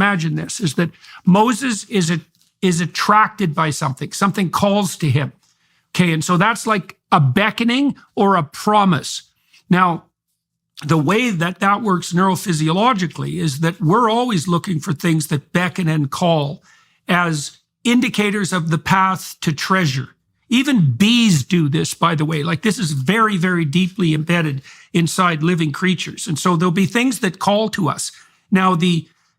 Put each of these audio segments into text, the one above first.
imagine this, is that Moses is attracted by something. Something calls to him. Okay, and so that's like a beckoning or a promise. Now, the way that works neurophysiologically is that we're always looking for things that beckon and call as indicators of the path to treasure. Even bees do this, by the way. Like, this is very, very deeply embedded inside living creatures. And so there'll be things that call to us. Now,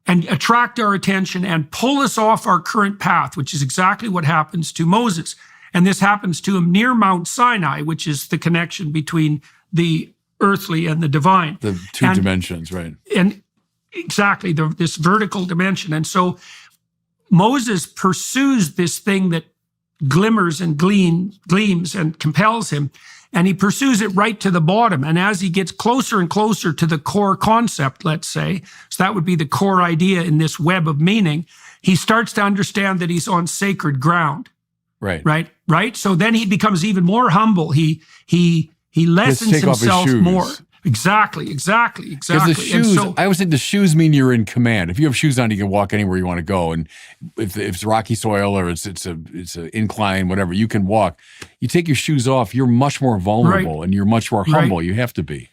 and attract our attention and pull us off our current path, which is exactly what happens to Moses. And this happens to him near Mount Sinai, which is the connection between the earthly and the divine. The two dimensions, right? And exactly, this vertical dimension. And so Moses pursues this thing that glimmers and gleams and compels him, and he pursues it right to the bottom. And as he gets closer and closer to the core concept, let's say, so that would be the core idea in this web of meaning, he starts to understand that he's on sacred ground. Right. So then he becomes even more humble. He lessens himself more. Exactly. Because the shoes, I always think the shoes mean you're in command. If you have shoes on, you can walk anywhere you want to go. And if it's rocky soil or it's an incline, whatever, you can walk. You take your shoes off, you're much more vulnerable and you're much more humble. You have to be.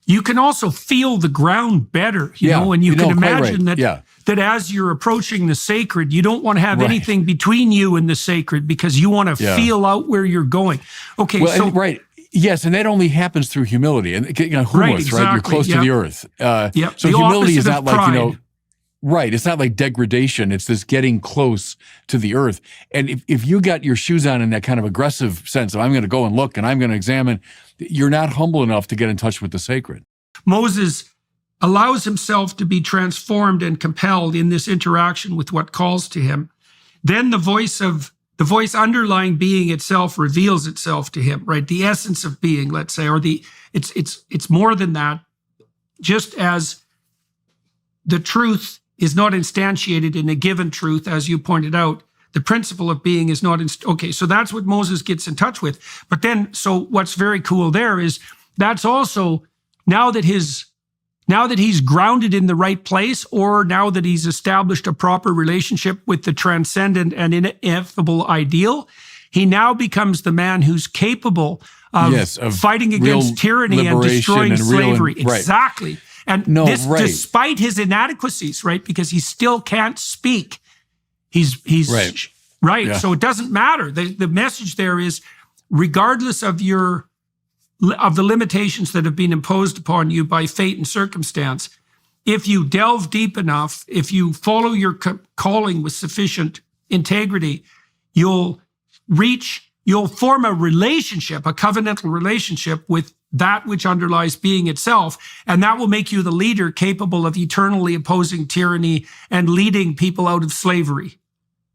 You can also feel the ground better, you know, and you can imagine that as you're approaching the sacred, you don't want to have anything between you and the sacred because you want to feel out where you're going. Okay, Yes, and that only happens through humility. And humus, right? You're close to the earth. So the humility is not pride. It's not like degradation. It's this getting close to the earth. And if you got your shoes on in that kind of aggressive sense of I'm going to go and look and I'm going to examine, you're not humble enough to get in touch with the sacred. Moses allows himself to be transformed and compelled in this interaction with what calls to him. Then the voice underlying being itself reveals itself to him, right? The essence of being, let's say, or it's more than that. Just as the truth is not instantiated in a given truth, as you pointed out, the principle of being is not, okay, so that's what Moses gets in touch with. But then, so what's very cool there is that's also, now that he's grounded in the right place, or now that he's established a proper relationship with the transcendent and ineffable ideal, he now becomes the man who's capable of fighting against tyranny and destroying slavery. Exactly. And despite his inadequacies, right? Because he still can't speak. He's right. Yeah. So it doesn't matter. The message there is, regardless of the limitations that have been imposed upon you by fate and circumstance, if you delve deep enough, if you follow your calling with sufficient integrity, you'll form a relationship, a covenantal relationship with that which underlies being itself, and that will make you the leader capable of eternally opposing tyranny and leading people out of slavery.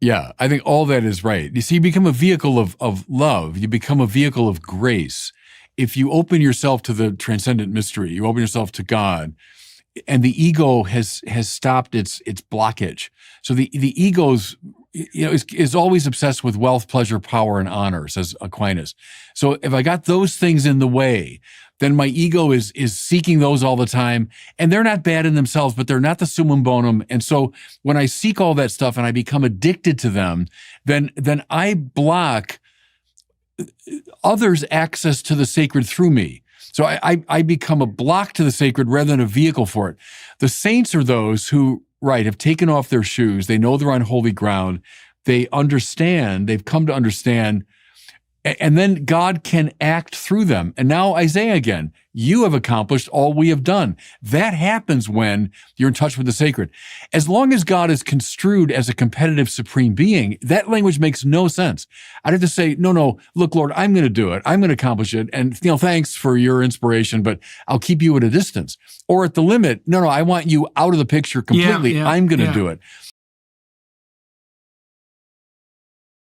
Yeah, I think all that is right. You see, you become a vehicle of love. You become a vehicle of grace. If you open yourself to the transcendent mystery, you open yourself to God, and the ego has stopped its blockage. So the ego's is always obsessed with wealth, pleasure, power, and honor, says Aquinas. So if I got those things in the way, then my ego is seeking those all the time, and they're not bad in themselves, but they're not the summum bonum. And so when I seek all that stuff and I become addicted to them, then I block others' access to the sacred through me. So I become a block to the sacred rather than a vehicle for it. The saints are those who, have taken off their shoes. They know they're on holy ground. They understand, they've come to understand, and then God can act through them. And now Isaiah again, you have accomplished all we have done. That happens when you're in touch with the sacred. As long as God is construed as a competitive supreme being, that language makes no sense. I'd have to say, no, look, Lord, I'm going to do it. I'm going to accomplish it. And, thanks for your inspiration, but I'll keep you at a distance. Or at the limit, no, I want you out of the picture completely. I'm going to do it.